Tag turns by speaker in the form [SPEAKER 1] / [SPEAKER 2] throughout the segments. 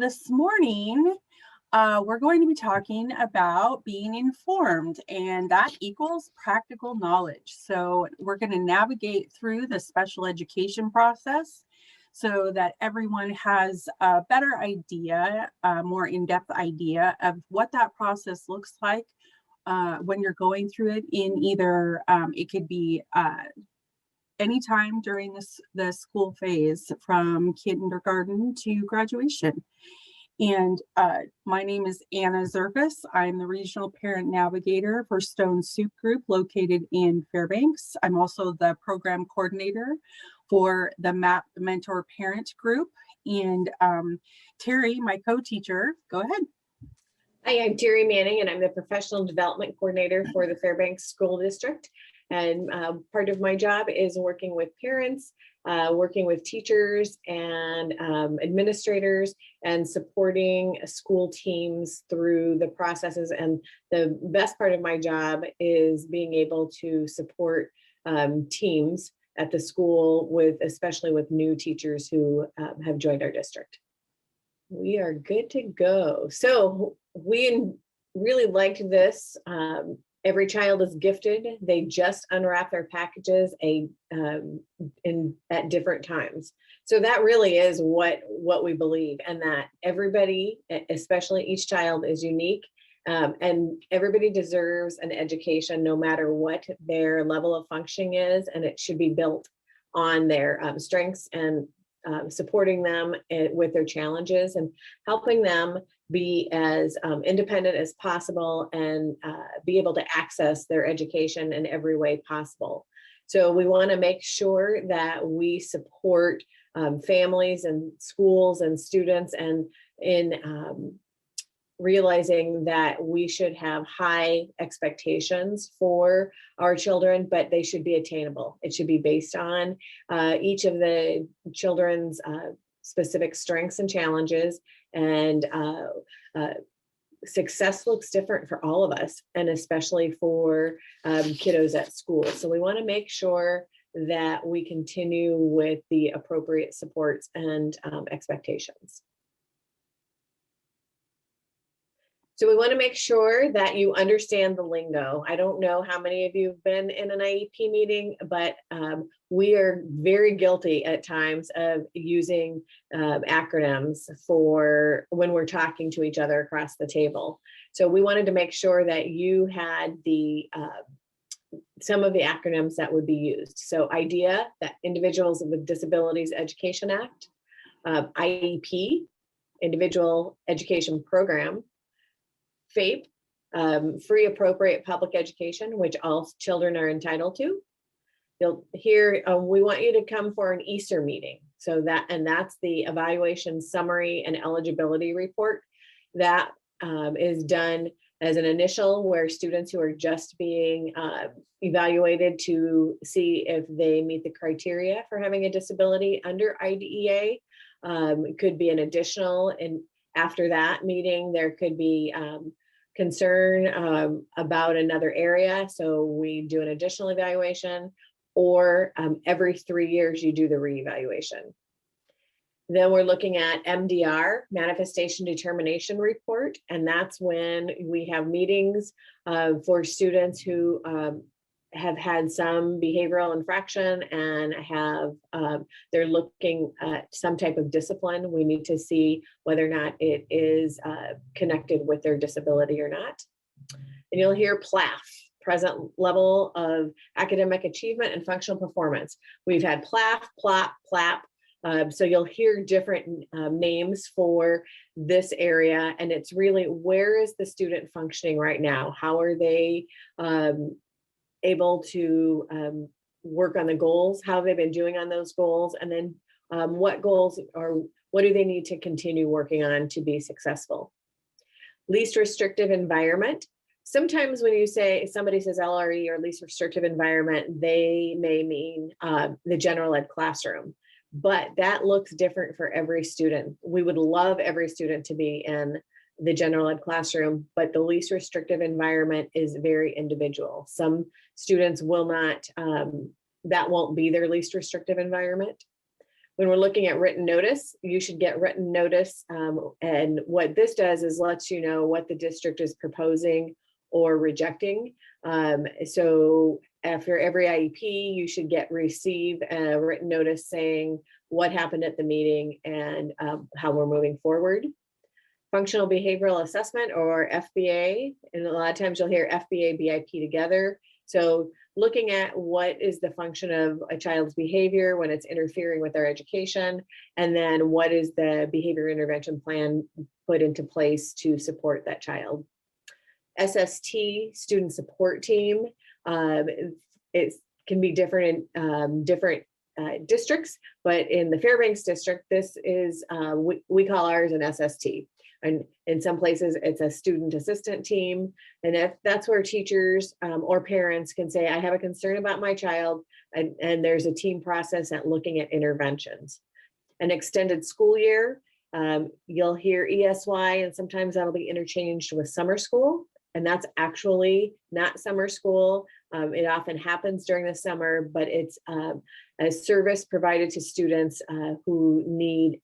[SPEAKER 1] this morning, we're going to be talking about being informed, and that equals practical knowledge. So we're going to navigate through the special education process so that everyone has a better idea, a more in-depth idea of what that process looks like when you're going through it in either, it could be anytime during the school phase from kindergarten to graduation. And my name is Anna Zerkis. I'm the Regional Parent Navigator for Stone Soup Group located in Fairbanks. I'm also the Program Coordinator for the MAP Mentor Parent Group. And Terry, my co-teacher, go ahead.
[SPEAKER 2] Hi, I'm Terry Manning, and I'm the Professional Development Coordinator for the Fairbanks School District. And part of my job is working with parents, working with teachers and administrators, and supporting school teams through the processes. And the best part of my job is being able to support teams at the school, especially with new teachers who have joined our district. We are good to go. So we really liked this. Every child is gifted. They just unwrap their packages at different times. So that really is what we believe, and that everybody, especially each child, is unique, and everybody deserves an education no matter what their level of functioning is, and it should be built on their strengths and supporting them with their challenges and helping them be as independent as possible and be able to access their education in every way possible. So we want to make sure that we support families and schools and students, and in realizing that we should have high expectations for our children, but they should be attainable. It should be based on each of the children's specific strengths and challenges, and success looks different for all of us, and especially for kiddos at school. So we want to make sure that we continue with the appropriate supports and expectations. So we want to make sure that you understand the lingo. I don't know how many of you have been in an IEP meeting, but we are very guilty at times of using acronyms for when we're talking to each other across the table. So we wanted to make sure that you had some of the acronyms that would be used. So IDEA, that Individuals with Disabilities Education Act, IEP, Individual Education Program, FAPE, free appropriate public education, which all children are entitled to. You'll hear, we want you to come for an Easter meeting. So that's the evaluation summary and eligibility report that is done as an initial, where students who are just being evaluated to see if they meet the criteria for having a disability under IDEA. It could be an additional, and after that meeting, there could be concern about another area. So we do an additional evaluation, or every 3 years you do the reevaluation. Then we're looking at MDR, Manifestation Determination Report, and that's when we have meetings for students who have had some behavioral infraction and they're looking at some type of discipline. We need to see whether or not it is connected with their disability or not. And you'll hear PLAF, Present Level of Academic Achievement and Functional Performance. We've had PLAF, PLOP, PLAP. So you'll hear different names for this area, and it's really, where is the student functioning right now? How are they able to work on the goals? How have they been doing on those goals? And then what goals, or what do they need to continue working on to be successful? Least restrictive environment. Sometimes when somebody says LRE, or least restrictive environment, they may mean the general ed classroom, but that looks different for every student. We would love every student to be in the general ed classroom, but the least restrictive environment is very individual. Some students will not, that won't be their least restrictive environment. When we're looking at written notice, you should get written notice. And what this does is lets you know what the district is proposing or rejecting. So after every IEP, you should receive a written notice saying what happened at the meeting and how we're moving forward. Functional behavioral assessment, or FBA, and a lot of times you'll hear FBA, BIP together. So looking at what is the function of a child's behavior when it's interfering with their education, and then what is the behavior intervention plan put into place to support that child. SST, student support team, it can be different in different districts, but in the Fairbanks district, this is, we call ours an SST. And in some places it's a student assistant team. And that's where teachers or parents can say, I have a concern about my child, and there's a team process at looking at interventions. An extended school year, you'll hear ESY, and sometimes that'll be interchanged with summer school. And that's actually not summer school. It often happens during the summer, but it's a service provided to students who need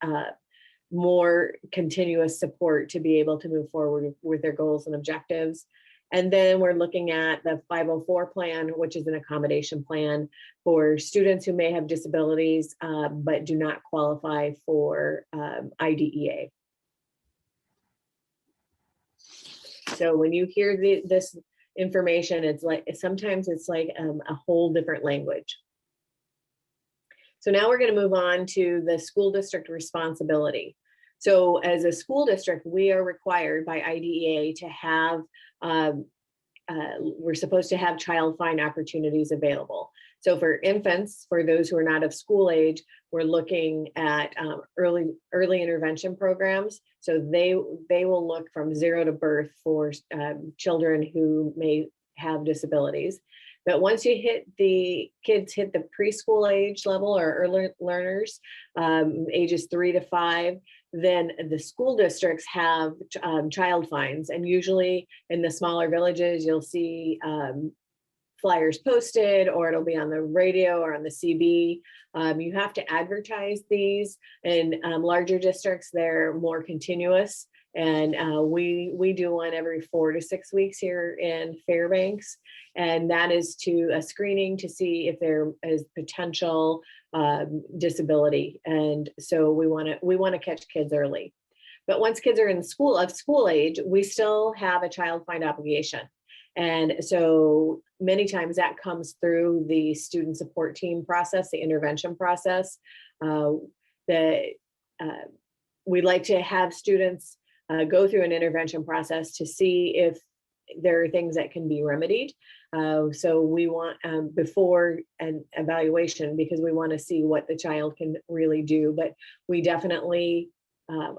[SPEAKER 2] more continuous support to be able to move forward with their goals and objectives. And then we're looking at the 504 plan, which is an accommodation plan for students who may have disabilities, but do not qualify for IDEA. So when you hear this information, it's like, sometimes it's like a whole different language. So now we're going to move on to the school district responsibility. So as a school district, we are required by IDEA to have, we're supposed to have child find opportunities available. So for infants, for those who are not of school age, we're looking at early intervention programs. So they will look from 0 to birth for children who may have disabilities. But once you kids hit the preschool age level, or early learners, ages 3 to 5, then the school districts have child finds. And usually in the smaller villages, you'll see flyers posted, or it'll be on the radio or on the CB. You have to advertise these. In larger districts, they're more continuous. And we do one every 4 to 6 weeks here in Fairbanks. And that is to a screening to see if there is potential disability. And so we want to catch kids early. But once kids are in school age, we still have a child find obligation. And so many times that comes through the student support team process, the intervention process. We like to have students go through an intervention process to see if there are things that can be remedied. So we want before an evaluation, because we want to see what the child can really do. But we definitely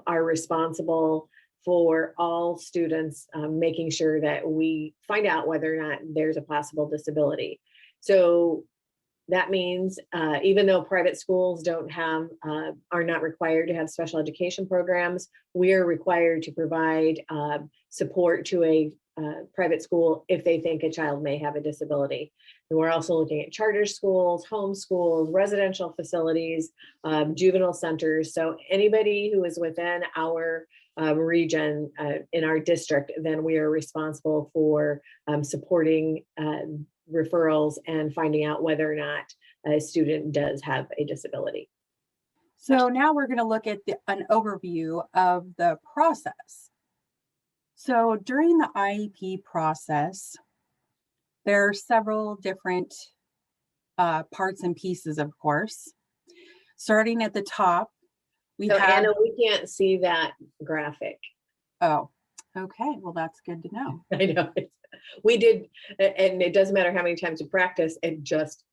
[SPEAKER 2] are responsible for all students, making sure that we find out whether or not there's a possible disability. So that means even though private schools are not required to have special education programs, we are required to provide support to a private school if they think a child may have a disability. And we're also looking at charter schools, home schools, residential facilities, juvenile centers. So anybody who is within our region in our district, then we are responsible for supporting referrals and finding out whether or not a student does have a disability.
[SPEAKER 1] So now we're going to look at an overview of the process. So during the IEP process, there are several different parts and pieces, of course. Starting at the top,
[SPEAKER 2] Anna, we can't see that graphic.
[SPEAKER 1] Oh, okay. Well, that's good to know.
[SPEAKER 2] I know. We did, and it doesn't matter how many times you practice, it just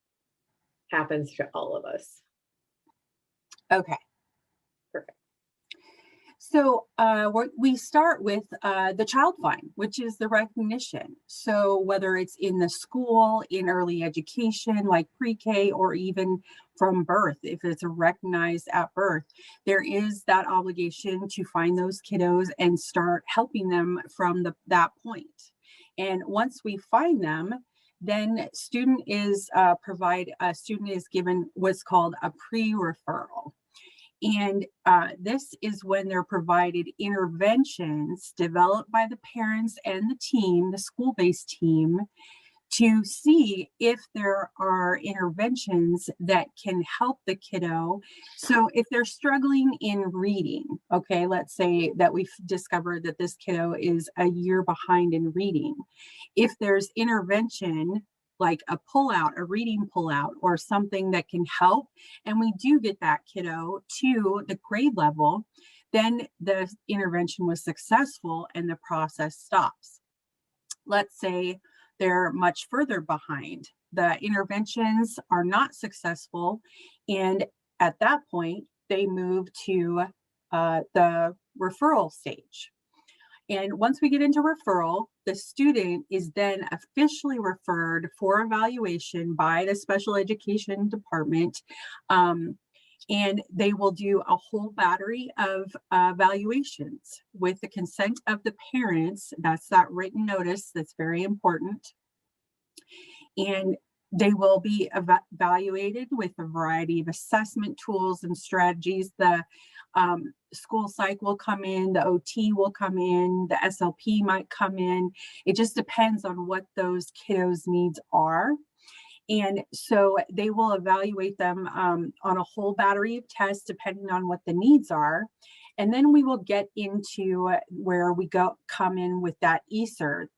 [SPEAKER 2] happens to all of us.
[SPEAKER 1] Okay.
[SPEAKER 2] Perfect.
[SPEAKER 1] So we start with the child find, which is the recognition. So whether it's in the school, in early education, like pre-K, or even from birth, if it's recognized at birth, there is that obligation to find those kiddos and start helping them from that point. And once we find them, then student is given what's called a pre-referral. And this is when they're provided interventions developed by the parents and the team, the school-based team, to see if there are interventions that can help the kiddo. So if they're struggling in reading, okay, let's say that we've discovered that this kiddo is a year behind in reading. If there's intervention like a pullout, a reading pullout, or something that can help, and we do get that kiddo to the grade level, then the intervention was successful and the process stops. Let's say they're much further behind. The interventions are not successful, and at that point, they move to the referral stage. And once we get into referral, the student is then officially referred for evaluation by the special education department. And they will do a whole battery of evaluations with the consent of the parents. That's that written notice that's very important. And they will be evaluated with a variety of assessment tools and strategies. The school psych will come in, the OT will come in, the SLP might come in. It just depends on what those kiddos' needs are. And so they will evaluate them on a whole battery of tests depending on what the needs are. And then we will get into where we come in with that ESER.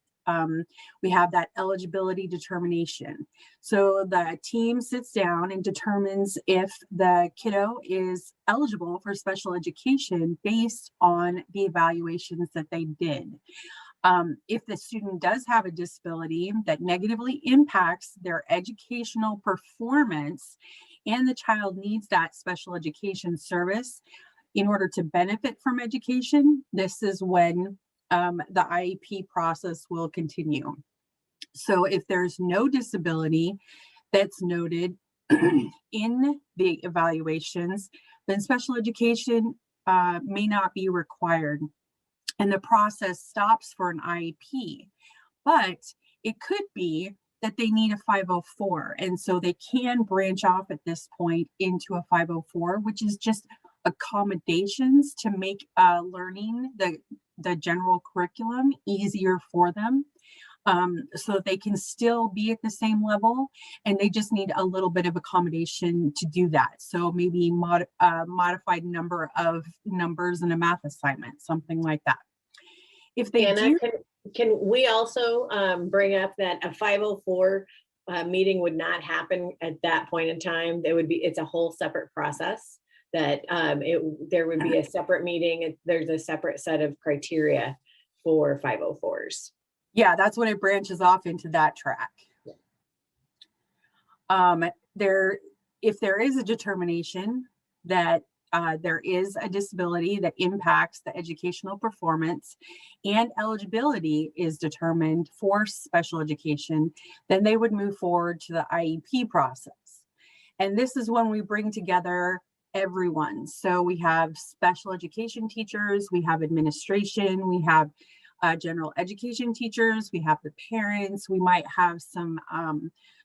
[SPEAKER 1] We have that eligibility determination. So the team sits down and determines if the kiddo is eligible for special education based on the evaluations that they did. If the student does have a disability that negatively impacts their educational performance and the child needs that special education service in order to benefit from education, this is when the IEP process will continue. So if there's no disability that's noted in the evaluations, then special education may not be required, and the process stops for an IEP. But it could be that they need a 504, and so they can branch off at this point into a 504, which is just accommodations to make learning the general curriculum easier for them, so that they can still be at the same level, and they just need a little bit of accommodation to do that. So maybe modified number of numbers in a math assignment, something like that. If they
[SPEAKER 2] Anna,
[SPEAKER 1] do,
[SPEAKER 2] can we also bring up that a 504 meeting would not happen at that point in time? It's a whole separate process that there would be a separate meeting. There's a separate set of criteria for 504s.
[SPEAKER 1] Yeah, that's when it branches off into that track. If there is a determination that there is a disability that impacts the educational performance and eligibility is determined for special education, then they would move forward to the IEP process. And this is when we bring together everyone. So we have special education teachers, we have administration, we have general education teachers, we have the parents, we might have some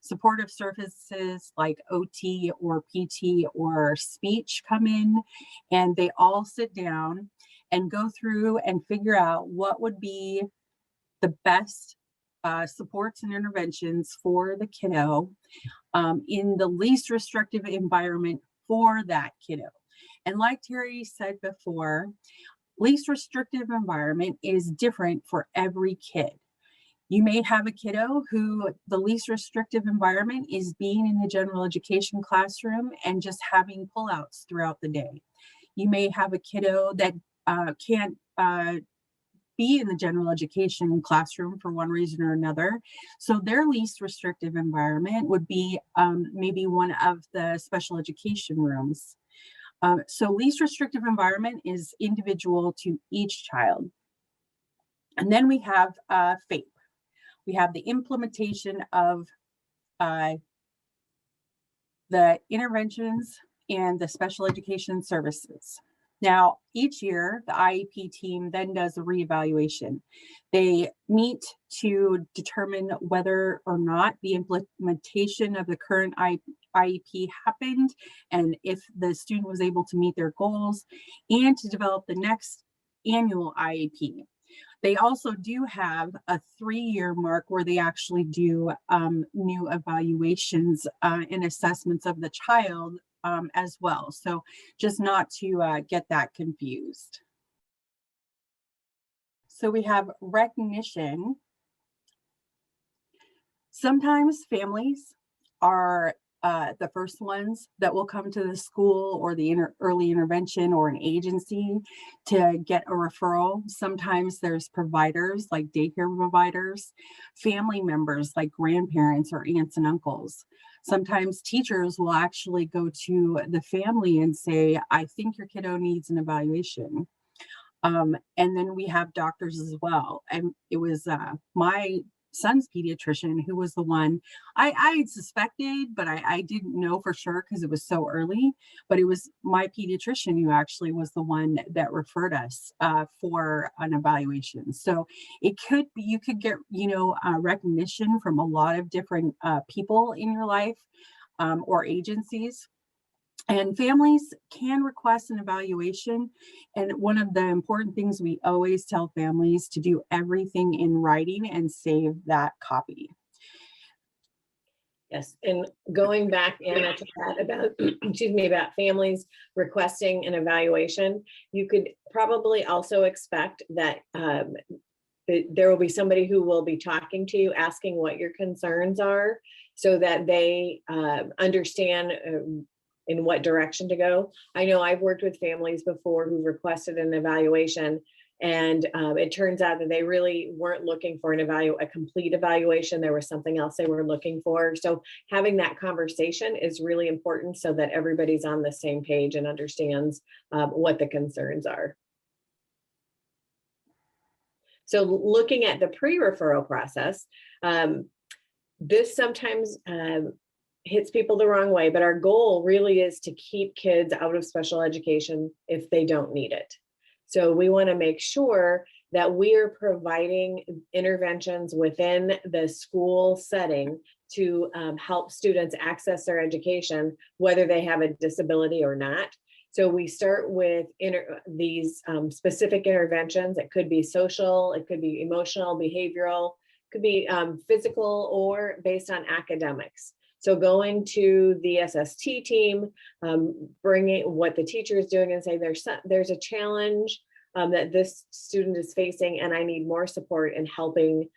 [SPEAKER 1] supportive services like OT or PT or speech come in, and they all sit down and go through and figure out what would be the best supports and interventions for the kiddo in the least restrictive environment for that kiddo. And like Terry said before, least restrictive environment is different for every kid. You may have a kiddo who the least restrictive environment is being in the general education classroom and just having pullouts throughout the day. You may have a kiddo that can't be in the general education classroom for one reason or another. So their least restrictive environment would be maybe one of the special education rooms. So least restrictive environment is individual to each child. And then we have FAPE. We have the implementation of the interventions and the special education services. Now, each year, the IEP team then does a reevaluation. They meet to determine whether or not the implementation of the current IEP happened and if the student was able to meet their goals, and to develop the next annual IEP. They also do have a 3-year mark where they actually do new evaluations and assessments of the child as well. So just not to get that confused. So we have recognition. Sometimes families are the first ones that will come to the school or the early intervention or an agency to get a referral. Sometimes there's providers like daycare providers, family members like grandparents or aunts and uncles. Sometimes teachers will actually go to the family and say, I think your kiddo needs an evaluation. And then we have doctors as well. And it was my son's pediatrician who was the one I suspected, but I didn't know for sure because it was so early. But it was my pediatrician who actually was the one that referred us for an evaluation. So it could be, you could get, recognition from a lot of different people in your life or agencies. And families can request an evaluation. And one of the important things we always tell families to do everything in writing and save that copy.
[SPEAKER 2] Yes, and going back, Anna, to that about, excuse me, about families requesting an evaluation, you could probably also expect that there will be somebody who will be talking to you, asking what your concerns are, so that they understand in what direction to go. I know I've worked with families before who requested an evaluation, and it turns out that they really weren't looking for a complete evaluation. There was something else they were looking for. So having that conversation is really important so that everybody's on the same page and understands what the concerns are. So looking at the pre-referral process, this sometimes hits people the wrong way, but our goal really is to keep kids out of special education if they don't need it. So we want to make sure that we are providing interventions within the school setting to help students access their education, whether they have a disability or not. So we start with these specific interventions. It could be social, it could be emotional, behavioral, could be physical, or based on academics. So going to the SST team, bringing what the teacher is doing and say, there's a challenge that this student is facing, and I need more support in helping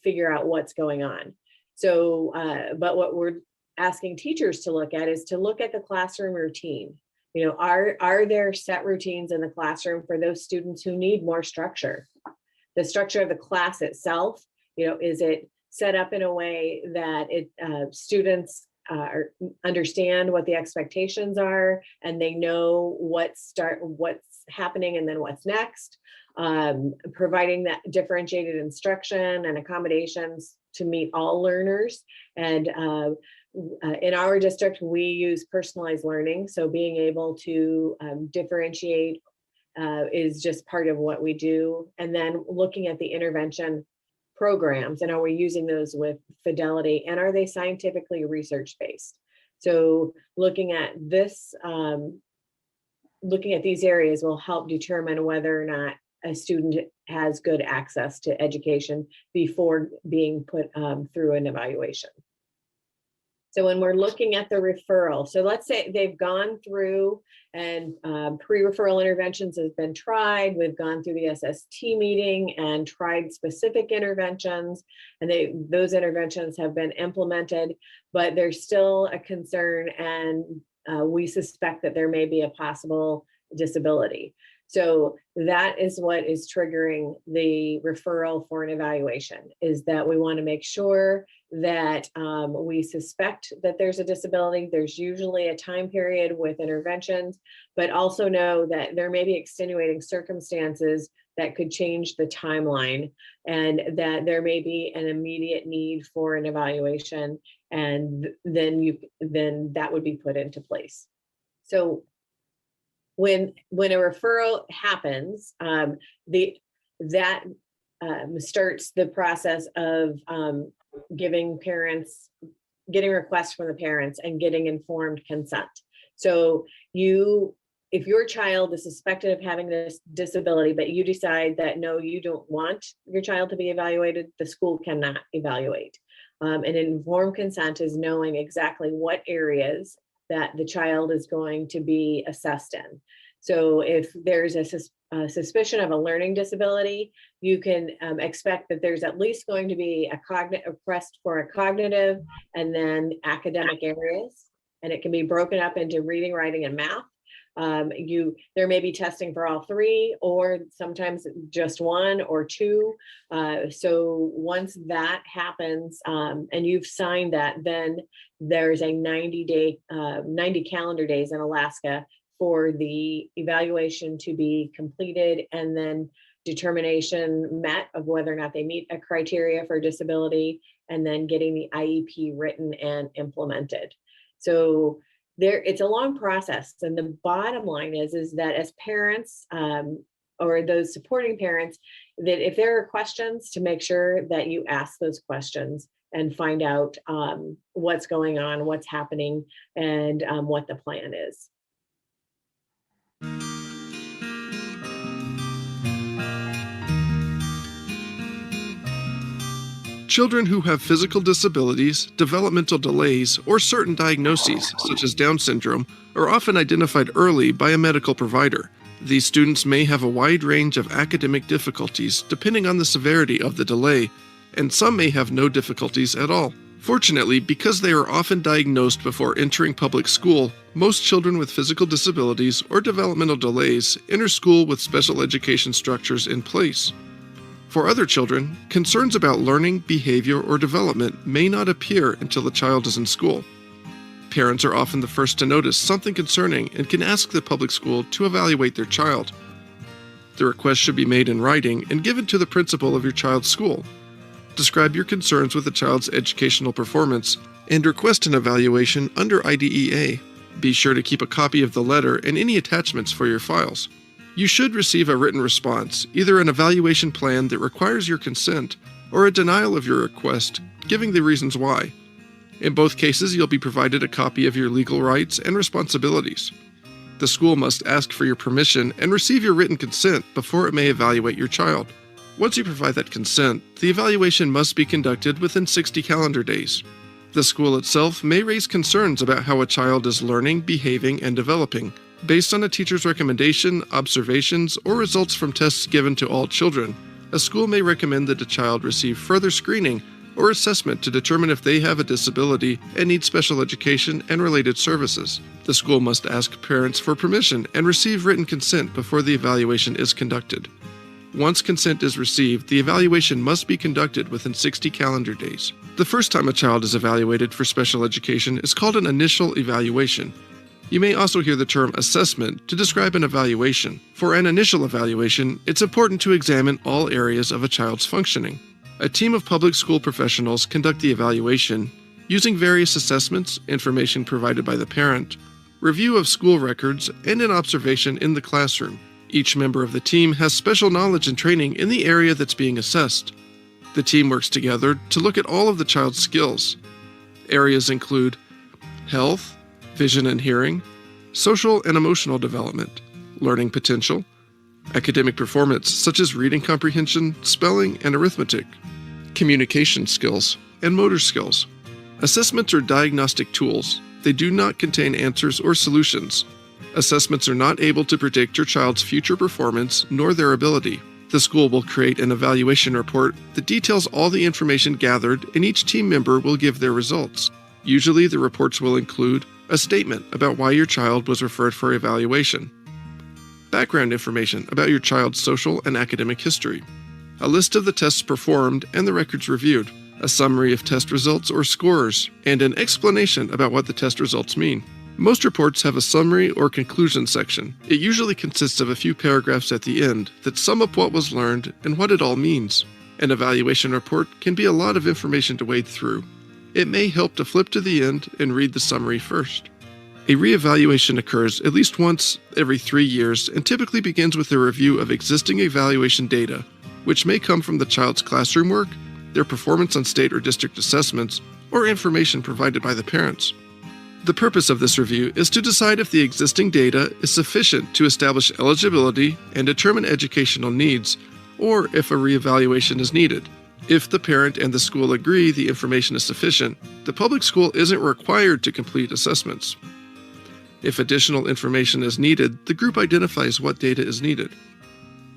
[SPEAKER 2] figure out what's going on. So, but what we're asking teachers to look at is to look at the classroom routine. Are there set routines in the classroom for those students who need more structure? The structure of the class itself, is it set up in a way that students understand what the expectations are, and they know what's happening and then what's next, providing that differentiated instruction and accommodations to meet all learners. And in our district, we use personalized learning. So being able to differentiate is just part of what we do. And then looking at the intervention programs, and are we using those with fidelity, and are they scientifically research-based? So looking at this, looking at these areas will help determine whether or not a student has good access to education before being put through an evaluation. So when we're looking at the referral, so let's say they've gone through and pre-referral interventions have been tried. We've gone through the SST meeting and tried specific interventions, and those interventions have been implemented, but there's still a concern, and we suspect that there may be a possible disability. So that is what is triggering the referral for an evaluation, is that we want to make sure that we suspect that there's a disability. There's usually a time period with interventions, but also know that there may be extenuating circumstances that could change the timeline, and that there may be an immediate need for an evaluation, and then that would be put into place. So when a referral happens, that starts the process of giving parents getting requests from the parents and getting informed consent. So if your child is suspected of having this disability, but you decide that no, you don't want your child to be evaluated, the school cannot evaluate. And informed consent is knowing exactly what areas that the child is going to be assessed in. So if there's a suspicion of a learning disability, you can expect that there's at least going to be a request for a cognitive and then academic areas. And it can be broken up into reading, writing, and math. There may be testing for all three, or sometimes just one or two. So once that happens, and you've signed that, then there's a 90 calendar days in Alaska for the evaluation to be completed, and then determination met of whether or not they meet a criteria for disability, and then getting the IEP written and implemented. So it's a long process. And the bottom line is that as parents, or those supporting parents, that if there are questions, to make sure that you ask those questions and find out what's going on, what's happening, and what the plan is.
[SPEAKER 3] Children who have physical disabilities, developmental delays, or certain diagnoses, such as Down syndrome, are often identified early by a medical provider. These students may have a wide range of academic difficulties depending on the severity of the delay, and some may have no difficulties at all. Fortunately, because they are often diagnosed before entering public school, most children with physical disabilities or developmental delays enter school with special education structures in place. For other children, concerns about learning, behavior, or development may not appear until the child is in school. Parents are often the first to notice something concerning and can ask the public school to evaluate their child. The request should be made in writing and given to the principal of your child's school. Describe your concerns with the child's educational performance and request an evaluation under IDEA. Be sure to keep a copy of the letter and any attachments for your files. You should receive a written response, either an evaluation plan that requires your consent or a denial of your request, giving the reasons why. In both cases, you'll be provided a copy of your legal rights and responsibilities. The school must ask for your permission and receive your written consent before it may evaluate your child. Once you provide that consent, the evaluation must be conducted within 60 calendar days. The school itself may raise concerns about how a child is learning, behaving, and developing, based on a teacher's recommendation, observations, or results from tests given to all children. A school may recommend that a child receive further screening or assessment to determine if they have a disability and need special education and related services. The school must ask parents for permission and receive written consent before the evaluation is conducted. Once consent is received, the evaluation must be conducted within 60 calendar days. The first time a child is evaluated for special education is called an initial evaluation. You may also hear the term assessment to describe an evaluation. For an initial evaluation, it's important to examine all areas of a child's functioning. A team of public school professionals conduct the evaluation using various assessments, information provided by the parent, review of school records, and an observation in the classroom. Each member of the team has special knowledge and training in the area that's being assessed. The team works together to look at all of the child's skills. Areas include health, vision and hearing, social and emotional development, learning potential, academic performance such as reading comprehension, spelling, and arithmetic, communication skills, and motor skills. Assessments are diagnostic tools. They do not contain answers or solutions. Assessments are not able to predict your child's future performance nor their ability. The school will create an evaluation report that details all the information gathered, and each team member will give their results. Usually, the reports will include a statement about why your child was referred for evaluation, background information about your child's social and academic history, a list of the tests performed and the records reviewed, a summary of test results or scores, and an explanation about what the test results mean. Most reports have a summary or conclusion section. It usually consists of a few paragraphs at the end that sum up what was learned and what it all means. An evaluation report can be a lot of information to wade through. It may help to flip to the end and read the summary first. A reevaluation occurs at least once every 3 years and typically begins with a review of existing evaluation data, which may come from the child's classroom work, their performance on state or district assessments, or information provided by the parents. The purpose of this review is to decide if the existing data is sufficient to establish eligibility and determine educational needs, or if a reevaluation is needed. If the parent and the school agree the information is sufficient, the public school isn't required to complete assessments. If additional information is needed, the group identifies what data is needed.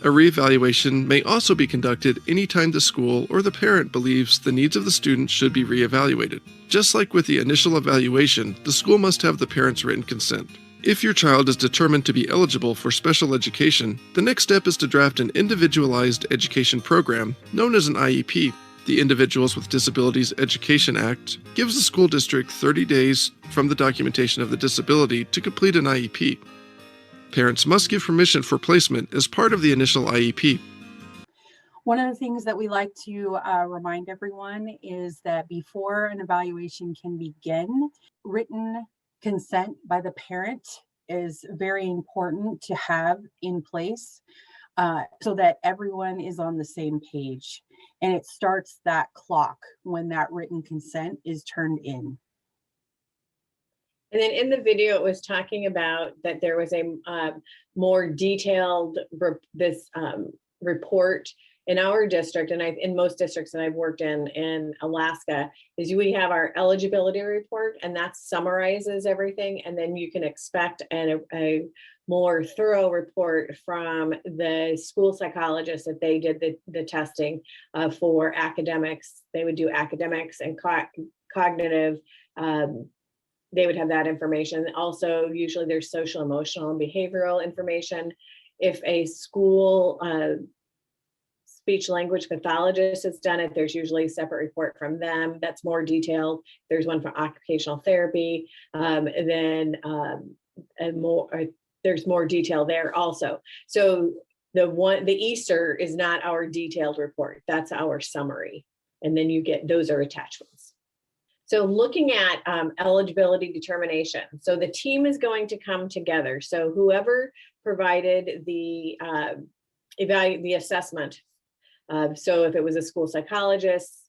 [SPEAKER 3] A reevaluation may also be conducted anytime the school or the parent believes the needs of the student should be reevaluated. Just like with the initial evaluation, the school must have the parent's written consent. If your child is determined to be eligible for special education, the next step is to draft an individualized education program known as an IEP. The Individuals with Disabilities Education Act gives the school district 30 days from the documentation of the disability to complete an IEP. Parents must give permission for placement as part of the initial IEP.
[SPEAKER 1] One of the things that we like to remind everyone is that before an evaluation can begin, written consent by the parent is very important to have in place so that everyone is on the same page. And it starts that clock when that written consent is turned in.
[SPEAKER 2] And then in the video, it was talking about that there was a more detailed report in our district, and in most districts that I've worked in Alaska, is we have our eligibility report, and that summarizes everything. And then you can expect a more thorough report from the school psychologist that they did the testing for academics. They would do academics and cognitive. They would have that information. Also, usually there's social, emotional, and behavioral information. If a school speech language pathologist has done it, there's usually a separate report from them that's more detailed. There's one for occupational therapy, there's more detail there also. So the Easter is not our detailed report, that's our summary. And then you get, those are attachments. So looking at eligibility determination. So the team is going to come together. So whoever provided the assessment. So if it was a school psychologist,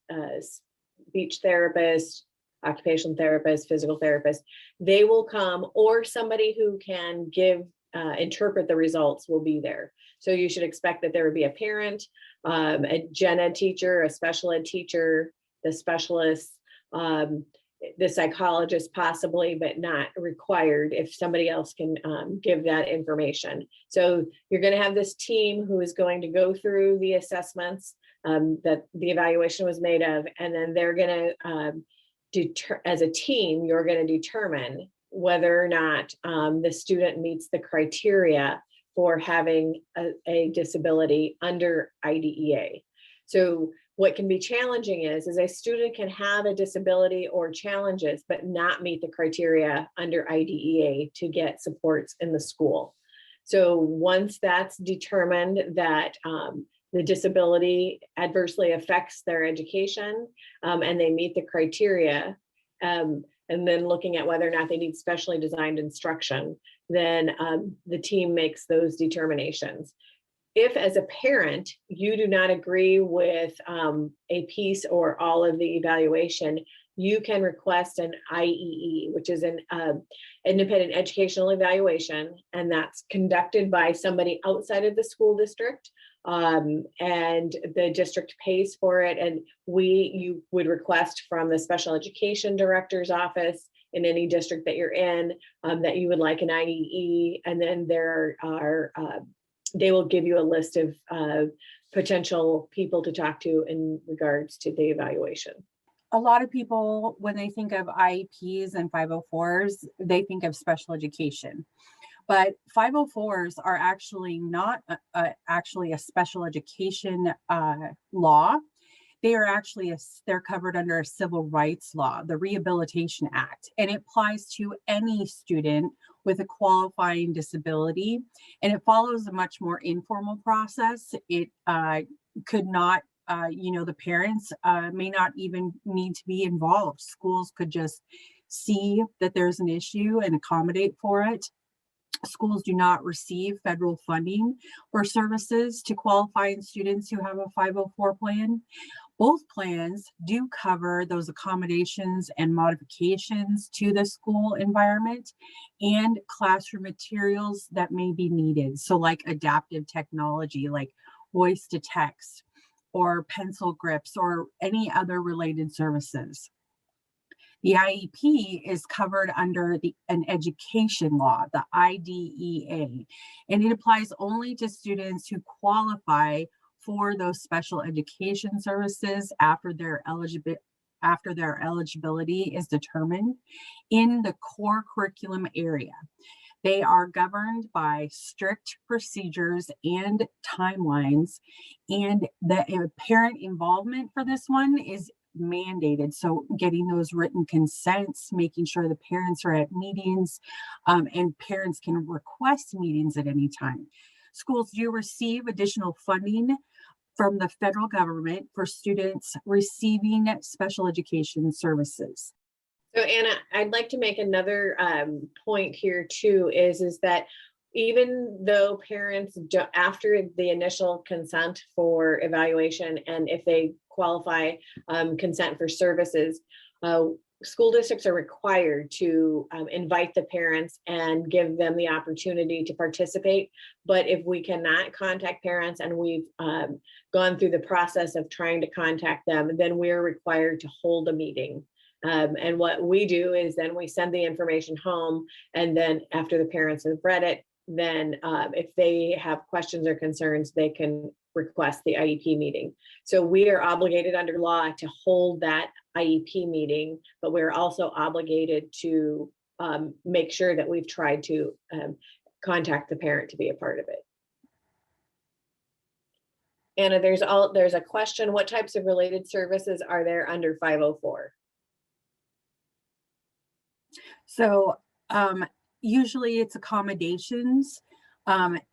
[SPEAKER 2] speech therapist, occupational therapist, physical therapist, they will come, or somebody who can interpret the results will be there. So you should expect that there would be a parent, a gen ed teacher, a special ed teacher, the specialist, the psychologist possibly, but not required if somebody else can give that information. So you're going to have this team who is going to go through the assessments that the evaluation was made of, and then they're going to, as a team, you're going to determine whether or not the student meets the criteria for having a disability under IDEA. So what can be challenging is a student can have a disability or challenges, but not meet the criteria under IDEA to get supports in the school. So once that's determined that the disability adversely affects their education and they meet the criteria, and then looking at whether or not they need specially designed instruction, then the team makes those determinations. If as a parent, you do not agree with a piece or all of the evaluation, you can request an IEE, which is an independent educational evaluation, and that's conducted by somebody outside of the school district, and the district pays for it. And you would request from the special education director's office in any district that you're in that you would like an IEE, and then there are they will give you a list of potential people to talk to in regards to the evaluation.
[SPEAKER 1] A lot of people, when they think of IEPs and 504s, they think of special education. But 504s are actually not actually a special education law. They are actually, they're covered under a civil rights law, the Rehabilitation Act, and it applies to any student with a qualifying disability, and it follows a much more informal process. It could not, the parents may not even need to be involved. Schools could just see that there's an issue and accommodate for it. Schools do not receive federal funding for services to qualifying students who have a 504 plan, Both plans do cover those accommodations and modifications to the school environment and classroom materials that may be needed. So like adaptive technology, like voice to text or pencil grips or any other related services. The IEP is covered under an education law, the IDEA, and it applies only to students who qualify for those special education services after their eligibility is determined in the core curriculum area. They are governed by strict procedures and timelines, and the parent involvement for this one is mandated. So getting those written consents, making sure the parents are at meetings, and parents can request meetings at any time. Schools do receive additional funding from the federal government for students receiving special education services.
[SPEAKER 2] So Anna, I'd like to make another point here too, is that even though parents, after the initial consent for evaluation, and if they qualify consent for services, school districts are required to invite the parents and give them the opportunity to participate. But if we cannot contact parents and we've gone through the process of trying to contact them, then we're required to hold a meeting. And what we do is then we send the information home, and then after the parents have read it, then if they have questions or concerns, they can request the IEP meeting. So we are obligated under law to hold that IEP meeting, but we're also obligated to make sure that we've tried to contact the parent to be a part of it. Anna, there's a question, what types of related services are there under 504?
[SPEAKER 1] So usually it's accommodations.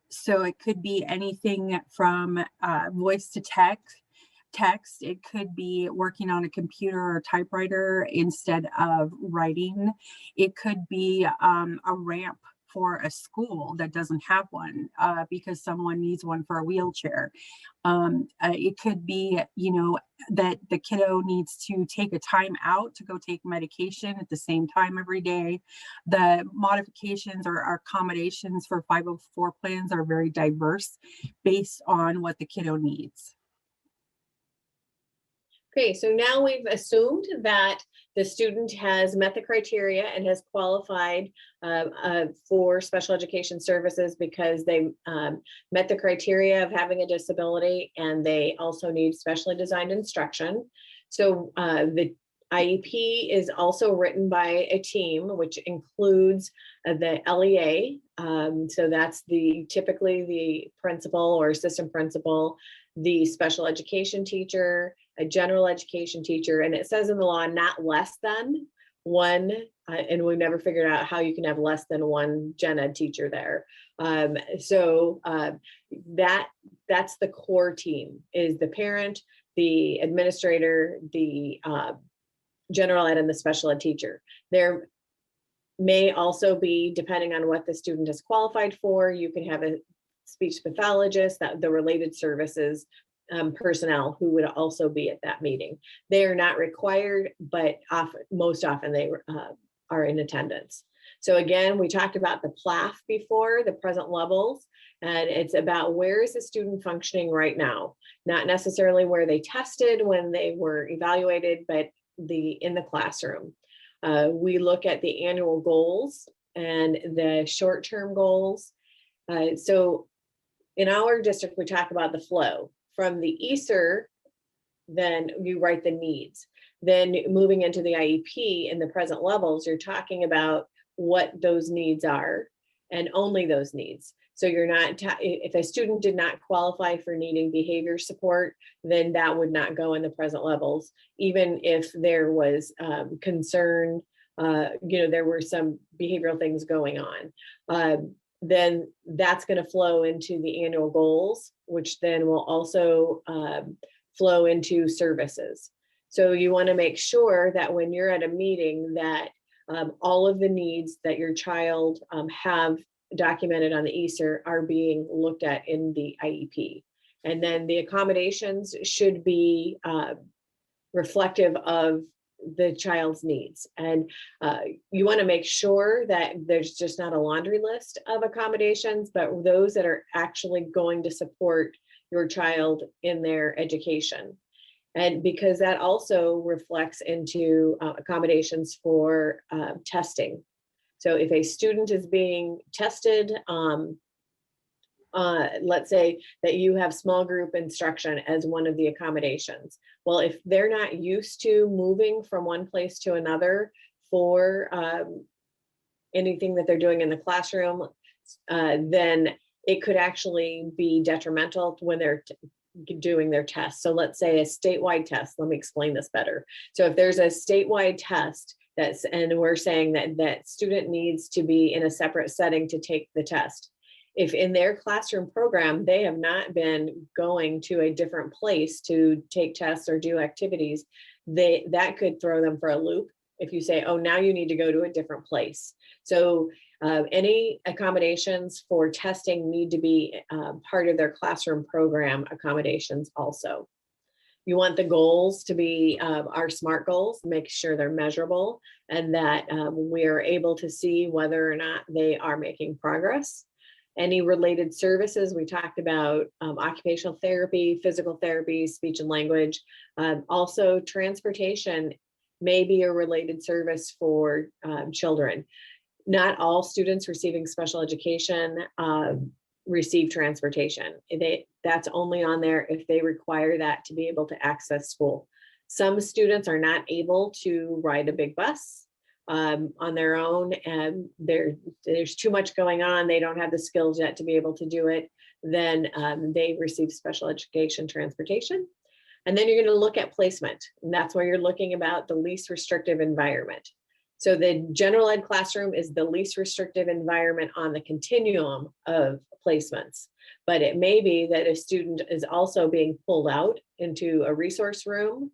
[SPEAKER 1] So it could be anything from voice to text. It could be working on a computer or typewriter instead of writing. It could be a ramp for a school that doesn't have one because someone needs one for a wheelchair. It could be, that the kiddo needs to take a time out to go take medication at the same time every day. The modifications or accommodations for 504 plans are very diverse based on what the kiddo needs.
[SPEAKER 2] Okay, so now we've assumed that the student has met the criteria and has qualified for special education services because they met the criteria of having a disability, and they also need specially designed instruction. So the IEP is also written by a team, which includes the LEA. So that's typically the principal or assistant principal, the special education teacher, a general education teacher, and it says in the law not less than one, and we've never figured out how you can have less than one gen ed teacher there. So that's the core team, is the parent, the administrator, the general ed, and the special ed teacher. There may also be, depending on what the student is qualified for, you can have a speech pathologist, the related services personnel who would also be at that meeting. They are not required, but most often they are in attendance. So again, we talked about the PLAF before, the present levels, and it's about where is the student functioning right now, not necessarily where they tested when they were evaluated, but in the classroom. We look at the annual goals and the short-term goals. So in our district, we talk about the flow. From the ESER, then you write the needs. Then moving into the IEP in the present levels, you're talking about what those needs are and only those needs. So you're not, if a student did not qualify for needing behavior support, then that would not go in the present levels. Even if there was concern, there were some behavioral things going on. Then that's going to flow into the annual goals, which then will also flow into services. So you want to make sure that when you're at a meeting that all of the needs that your child have documented on the ESER are being looked at in the IEP. And then the accommodations should be reflective of the child's needs. And you want to make sure that there's just not a laundry list of accommodations, but those that are actually going to support your child in their education. And because that also reflects into accommodations for testing. So if a student is being tested, let's say that you have small group instruction as one of the accommodations. Well, if they're not used to moving from one place to another for anything that they're doing in the classroom, then it could actually be detrimental when they're doing their test. So let's say a statewide test. Let me explain this better. So if there's a statewide test and we're saying that student needs to be in a separate setting to take the test. If in their classroom program, they have not been going to a different place to take tests or do activities, that could throw them for a loop. If you say, oh, now you need to go to a different place. So any accommodations for testing need to be part of their classroom program accommodations also. You want the goals to be our SMART goals, make sure they're measurable and that we are able to see whether or not they are making progress. Any related services, we talked about occupational therapy, physical therapy, speech and language. Also, transportation may be a related service for children. Not all students receiving special education receive transportation. That's only on there if they require that to be able to access school. Some students are not able to ride a big bus on their own, and there's too much going on. They don't have the skills yet to be able to do it. Then they receive special education transportation. And then you're going to look at placement, and that's where you're looking about the least restrictive environment. So the general ed classroom is the least restrictive environment on the continuum of placements, but it may be that a student is also being pulled out into a resource room,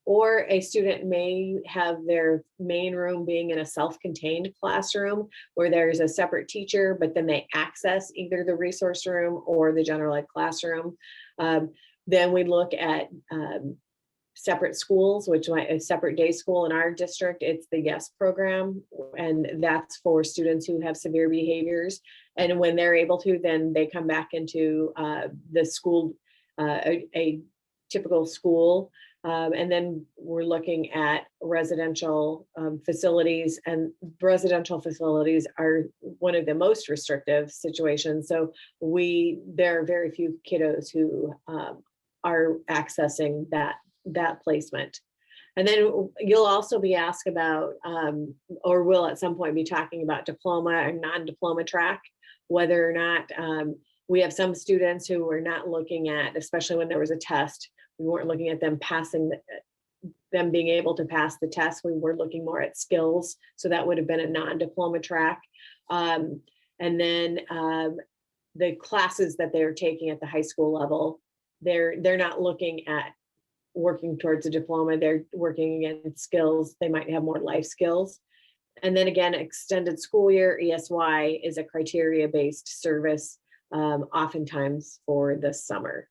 [SPEAKER 2] or a student may have their main room being in a self-contained classroom where there's a separate teacher, but then they access either the resource room or the general ed classroom. Then we look at separate schools, which a separate day school in our district, it's the YES program. And that's for students who have severe behaviors. And when they're able to, then they come back into the school, a typical school. And then we're looking at residential facilities, and residential facilities are one of the most restrictive situations. So there are very few kiddos who are accessing that placement. And then you'll also be asked about, or will at some point be talking about diploma and non-diploma track, whether or not we have some students who were not looking at, especially when there was a test, we weren't looking at them passing, them being able to pass the test. We were looking more at skills. So that would have been a non-diploma track. And then the classes that they're taking at the high school level, they're not looking at working towards a diploma. They're working against skills. They might have more life skills. And then again, extended school year, ESY, is a criteria-based service, oftentimes for the summer.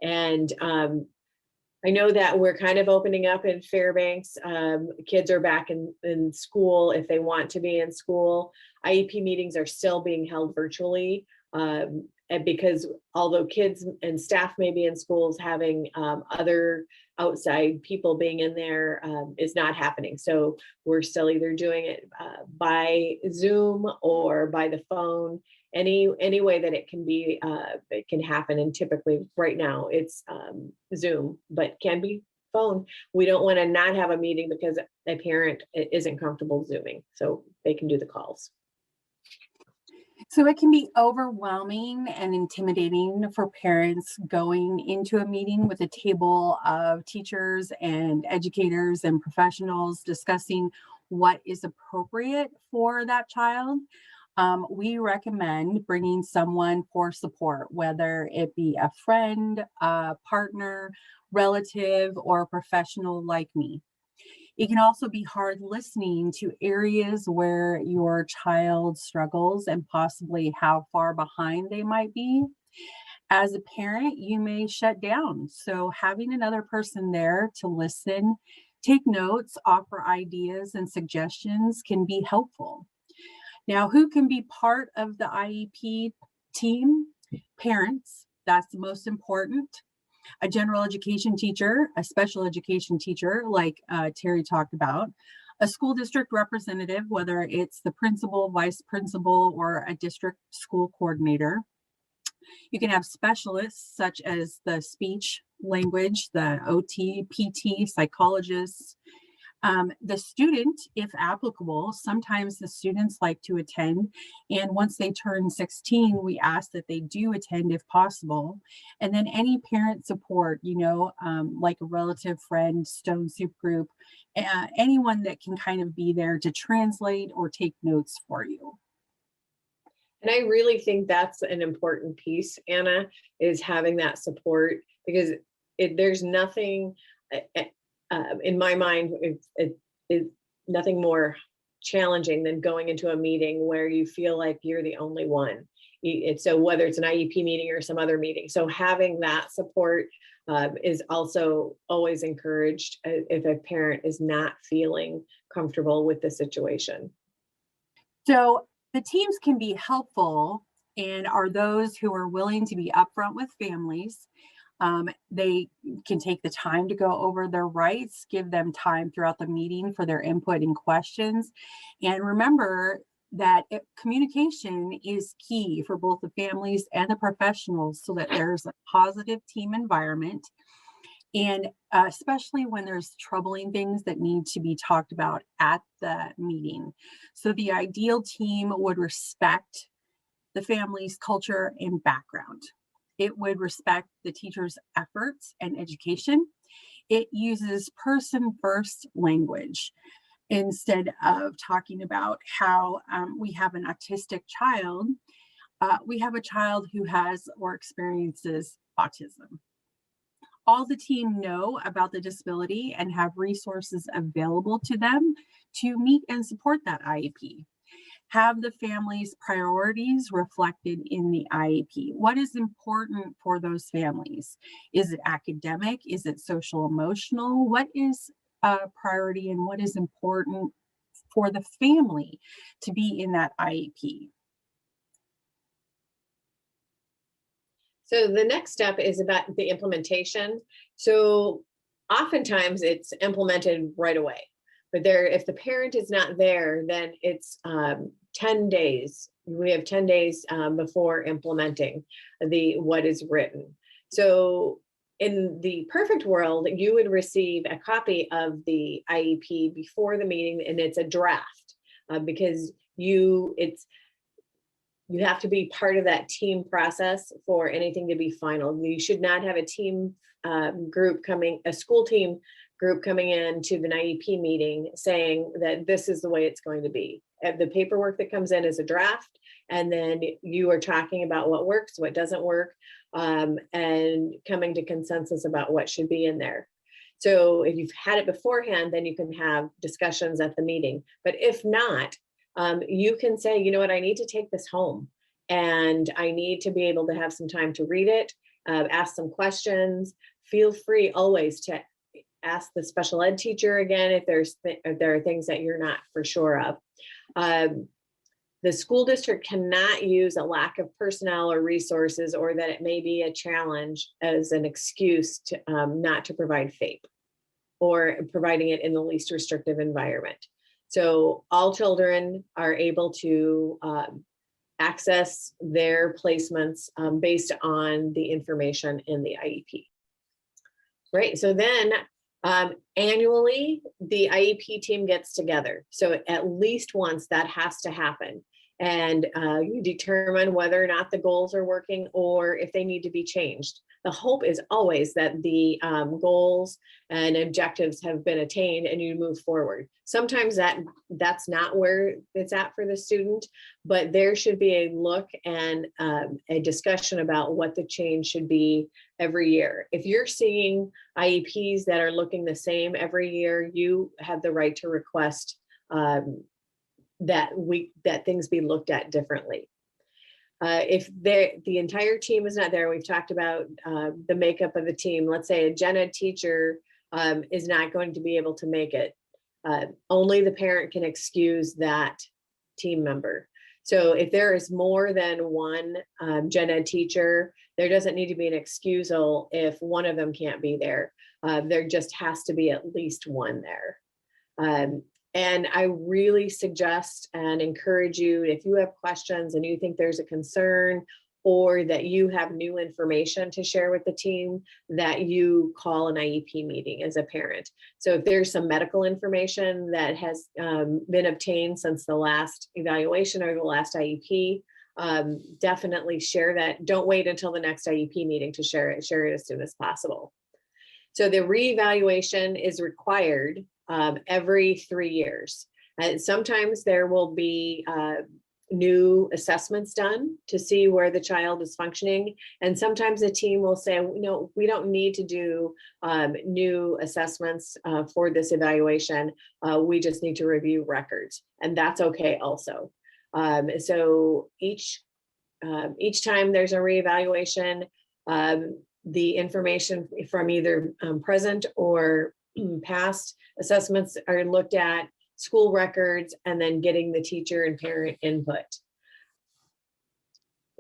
[SPEAKER 2] And I know that we're kind of opening up in Fairbanks. Kids are back in school if they want to be in school. IEP meetings are still being held virtually. And because although kids and staff may be in schools, having other outside people being in there is not happening. So we're still either doing it by Zoom or by the phone, any way that it can be, it can happen. And typically right now it's Zoom, but can be phone. We don't want to not have a meeting because a parent isn't comfortable Zooming, so they can do the calls.
[SPEAKER 1] So it can be overwhelming and intimidating for parents going into a meeting with a table of teachers and educators and professionals discussing what is appropriate for that child. We recommend bringing someone for support, whether it be a friend, a partner, relative, or a professional like me. It can also be hard listening to areas where your child struggles and possibly how far behind they might be. As a parent, you may shut down. So having another person there to listen, take notes, offer ideas and suggestions can be helpful. Now, who can be part of the IEP team? Parents, that's the most important. A general education teacher, a special education teacher, like Terry talked about, a school district representative, whether it's the principal, vice principal, or a district school coordinator. You can have specialists such as the speech, language, the OT, PT, psychologists. The student, if applicable, sometimes the students like to attend. And once they turn 16, we ask that they do attend if possible. And then any parent support, like a relative, friend, Stone Soup group, anyone that can kind of be there to translate or take notes for you.
[SPEAKER 2] And I really think that's an important piece, Anna, is having that support, because there's nothing, in my mind, it's nothing more challenging than going into a meeting where you feel like you're the only one. So whether it's an IEP meeting or some other meeting. So having that support is also always encouraged if a parent is not feeling comfortable with the situation.
[SPEAKER 1] So the teams can be helpful and are those who are willing to be upfront with families. They can take the time to go over their rights, give them time throughout the meeting for their input and questions. And remember that communication is key for both the families and the professionals so that there's a positive team environment. And especially when there's troubling things that need to be talked about at the meeting. So the ideal team would respect the family's culture and background. It would respect the teacher's efforts and education. It uses person-first language instead of talking about how we have an autistic child. We have a child who has or experiences autism. All the team know about the disability and have resources available to them to meet and support that IEP. Have the family's priorities reflected in the IEP. What is important for those families? Is it academic? Is it social emotional? What is a priority and what is important for the family to be in that IEP?
[SPEAKER 2] So the next step is about the implementation. So oftentimes it's implemented right away, but if the parent is not there, then it's 10 days. We have 10 days before implementing what is written. So in the perfect world, you would receive a copy of the IEP before the meeting, and it's a draft because you have to be part of that team process for anything to be final. You should not have a school team group coming in to the IEP meeting saying that this is the way it's going to be. The paperwork that comes in is a draft, and then you are talking about what works, what doesn't work, and coming to consensus about what should be in there. So if you've had it beforehand, then you can have discussions at the meeting. But if not, you can say, you know what, I need to take this home and I need to be able to have some time to read it, ask some questions. Feel free always to ask the special ed teacher again if there are things that you're not for sure of. The school district cannot use a lack of personnel or resources, or that it may be a challenge, as an excuse to not to provide FAPE or providing it in the least restrictive environment. So all children are able to access their placements based on the information in the IEP. Right, so then annually, the IEP team gets together. So at least once that has to happen. And you determine whether or not the goals are working or if they need to be changed. The hope is always that the goals and objectives have been attained and you move forward. Sometimes that's not where it's at for the student, but there should be a look and a discussion about what the change should be every year. If you're seeing IEPs that are looking the same every year, you have the right to request that things be looked at differently. If the entire team is not there, we've talked about the makeup of the team. Let's say a gen ed teacher is not going to be able to make it. Only the parent can excuse that team member. So if there is more than one gen ed teacher, there doesn't need to be an excusal if one of them can't be there. There just has to be at least one there. And I really suggest and encourage you, if you have questions and you think there's a concern or that you have new information to share with the team, that you call an IEP meeting as a parent. So if there's some medical information that has been obtained since the last evaluation or the last IEP, definitely share that. Don't wait until the next IEP meeting to share it as soon as possible. So the reevaluation is required every 3 years. And sometimes there will be new assessments done to see where the child is functioning. And sometimes the team will say, no, we don't need to do new assessments for this evaluation. We just need to review records. And that's okay also. So each time there's a reevaluation, the information from either present or past assessments are looked at, school records, and then getting the teacher and parent input.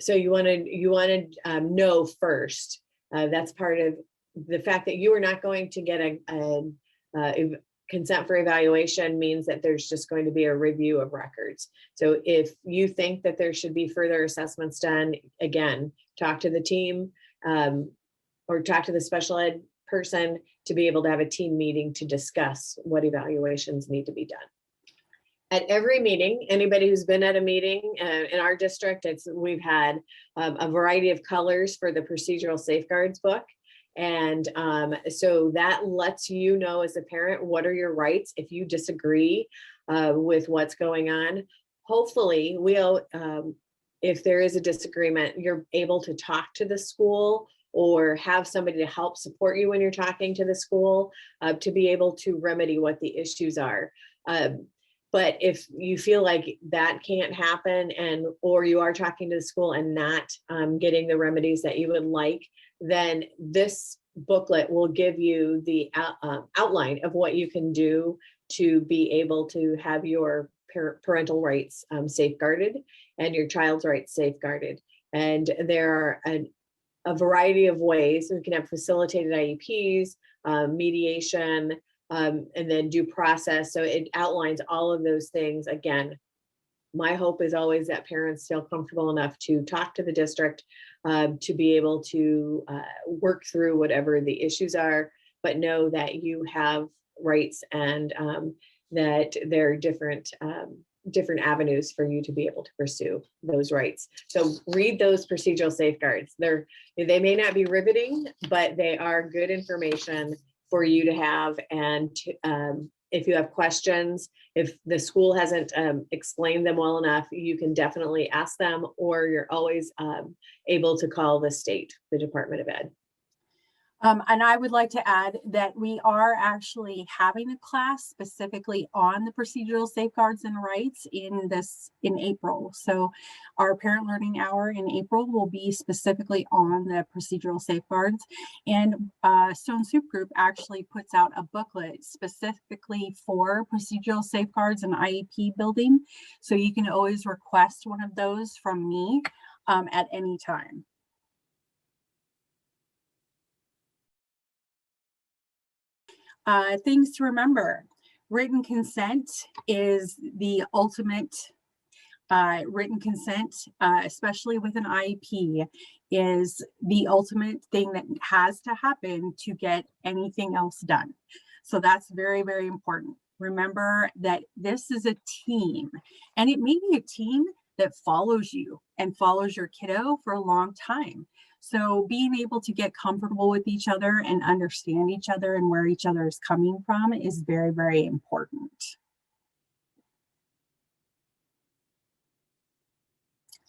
[SPEAKER 2] So you want to know first. That's part of the fact that you are not going to get a consent for evaluation means that there's just going to be a review of records. So if you think that there should be further assessments done, again, talk to the team or talk to the special ed person to be able to have a team meeting to discuss what evaluations need to be done. At every meeting, anybody who's been at a meeting in our district, we've had a variety of colors for the procedural safeguards book. And so that lets you know as a parent, what are your rights if you disagree with what's going on. Hopefully, if there is a disagreement, you're able to talk to the school or have somebody to help support you when you're talking to the school to be able to remedy what the issues are. But if you feel like that can't happen or you are talking to the school and not getting the remedies that you would like, then this booklet will give you the outline of what you can do to be able to have your parental rights safeguarded and your child's rights safeguarded. And there are a variety of ways. We can have facilitated IEPs, mediation, and then due process. So it outlines all of those things. Again, my hope is always that parents feel comfortable enough to talk to the district to be able to work through whatever the issues are, but know that you have rights and that there are different avenues for you to be able to pursue those rights. So read those procedural safeguards. They may not be riveting, but they are good information for you to have. And if you have questions, if the school hasn't explained them well enough, you can definitely ask them, or you're always able to call the state, the Department of Ed.
[SPEAKER 1] And I would like to add that we are actually having a class specifically on the procedural safeguards and rights in April. So our parent learning hour in April will be specifically on the procedural safeguards. And Stone Soup Group actually puts out a booklet specifically for procedural safeguards and IEP building. So you can always request one of those from me at any time. Things to remember. Written consent is the ultimate. Written consent, especially with an IEP, is the ultimate thing that has to happen to get anything else done. So that's very, very important. Remember that this is a team, and it may be a team that follows you and follows your kiddo for a long time. So being able to get comfortable with each other and understand each other and where each other is coming from is very, very important.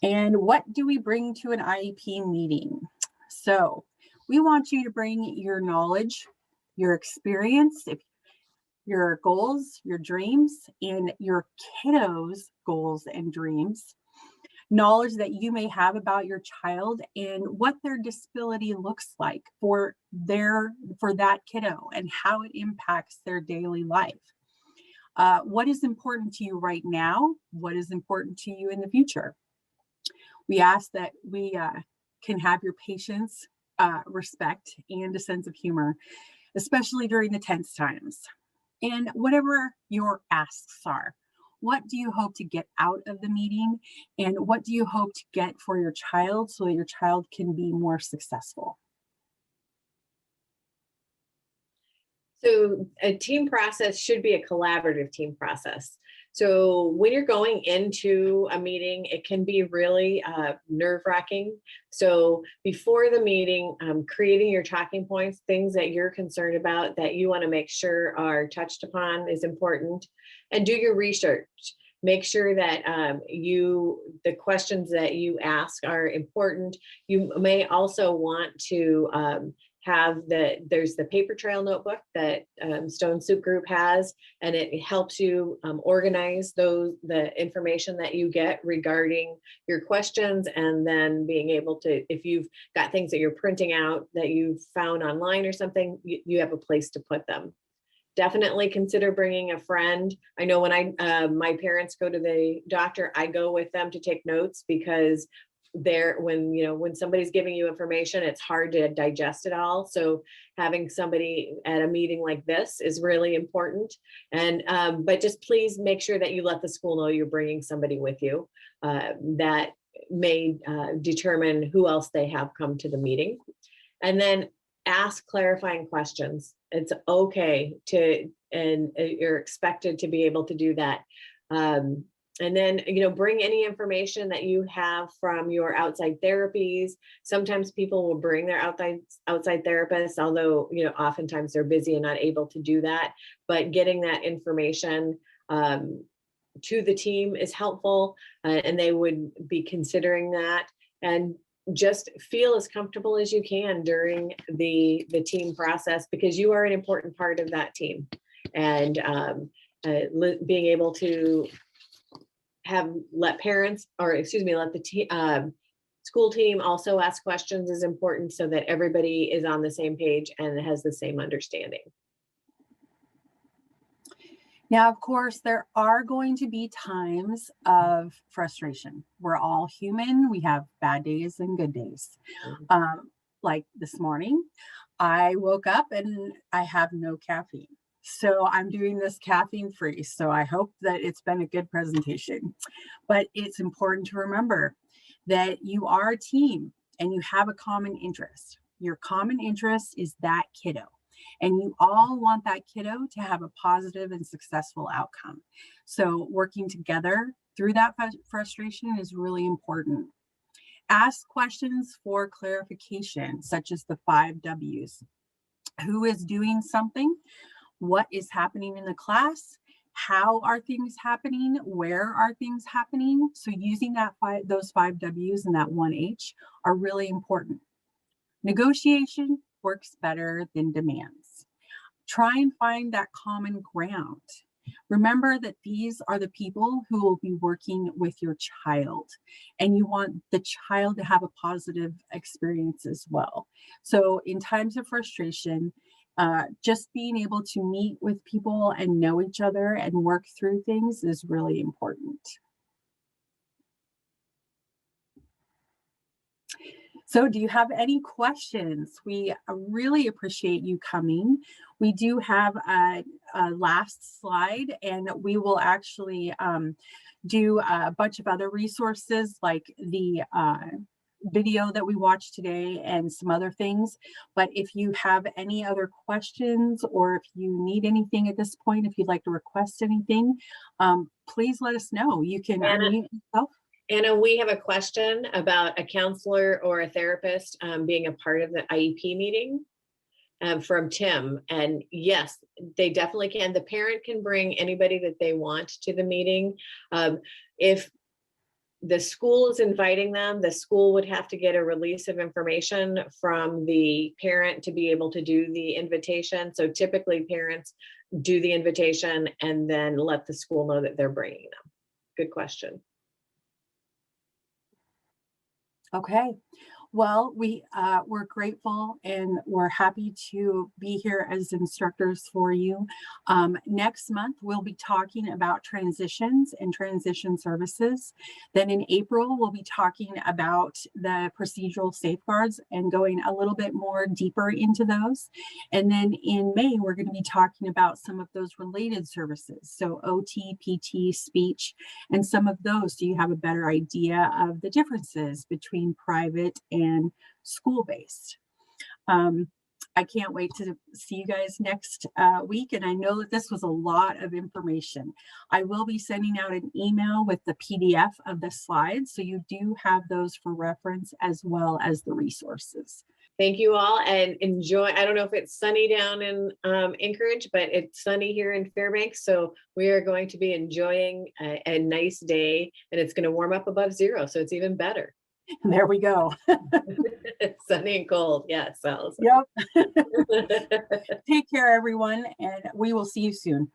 [SPEAKER 1] And what do we bring to an IEP meeting? So we want you to bring your knowledge, your experience, your goals, your dreams, and your kiddos' goals and dreams. knowledge that you may have about your child and what their disability looks like for that kiddo and how it impacts their daily life. What is important to you right now? What is important to you in the future? We ask that we can have your patience, respect, and a sense of humor, especially during the tense times. And whatever your asks are, what do you hope to get out of the meeting? And what do you hope to get for your child so that your child can be more successful?
[SPEAKER 2] So a team process should be a collaborative team process. So when you're going into a meeting, it can be really nerve-wracking. So before the meeting, creating your talking points, things that you're concerned about that you want to make sure are touched upon is important. And do your research. Make sure that the questions that you ask are important. You may also want to there's the paper trail notebook that Stone Soup Group has, and it helps you organize the information that you get regarding your questions, and then being able to, if you've got things that you're printing out that you've found online or something, you have a place to put them. Definitely consider bringing a friend. I know when my parents go to the doctor, I go with them to take notes, because when somebody's giving you information, it's hard to digest it all. So having somebody at a meeting like this is really important. And but just please make sure that you let the school know you're bringing somebody with you. That may determine who else they have come to the meeting. And then ask clarifying questions. It's okay and you're expected to be able to do that. And then, bring any information that you have from your outside therapies. Sometimes people will bring their outside therapists, although, oftentimes they're busy and not able to do that. But getting that information to the team is helpful, and they would be considering that. And just feel as comfortable as you can during the team process, because you are an important part of that team. And being able to let the school team also ask questions is important, so that everybody is on the same page and has the same understanding.
[SPEAKER 1] Now, of course, there are going to be times of frustration. We're all human. We have bad days and good days. Like this morning, I woke up and I have no caffeine. So I'm doing this caffeine free. So I hope that it's been a good presentation. But it's important to remember that you are a team and you have a common interest. Your common interest is that kiddo. And you all want that kiddo to have a positive and successful outcome. So working together through that frustration is really important. Ask questions for clarification, such as the 5 W's. Who is doing something? What is happening in the class? How are things happening? Where are things happening? So using those 5 W's and that 1 H are really important. Negotiation works better than demands. Try and find that common ground. Remember that these are the people who will be working with your child, and you want the child to have a positive experience as well. So in times of frustration, just being able to meet with people and know each other and work through things is really important. So do you have any questions? We really appreciate you coming. We do have a last slide, and we will actually do a bunch of other resources like the video that we watched today and some other things. But if you have any other questions, or if you need anything at this point, if you'd like to request anything, please let us know. You can unmute yourself.
[SPEAKER 2] Anna, we have a question about a counselor or a therapist being a part of the IEP meeting from Tim. And yes, they definitely can. The parent can bring anybody that they want to the meeting. If the school is inviting them, the school would have to get a release of information from the parent to be able to do the invitation. So typically parents do the invitation and then let the school know that they're bringing them. Good question.
[SPEAKER 1] Okay. Well, we're grateful and we're happy to be here as instructors for you. Next month, we'll be talking about transitions and transition services. Then in April, we'll be talking about the procedural safeguards and going a little bit more deeper into those. And then in May, we're going to be talking about some of those related services. So OT, PT, speech, and some of those, so you have a better idea of the differences between private and school-based. I can't wait to see you guys next week. And I know that this was a lot of information. I will be sending out an email with the PDF of the slides. So you do have those for reference as well as the resources.
[SPEAKER 2] Thank you all and enjoy. I don't know if it's sunny down in Anchorage, but it's sunny here in Fairbanks. So we are going to be enjoying a nice day, and it's going to warm up above zero. So it's even better.
[SPEAKER 1] There we go.
[SPEAKER 2] Sunny and cold. Yes.
[SPEAKER 1] Yep. Take care, everyone, and we will see you soon.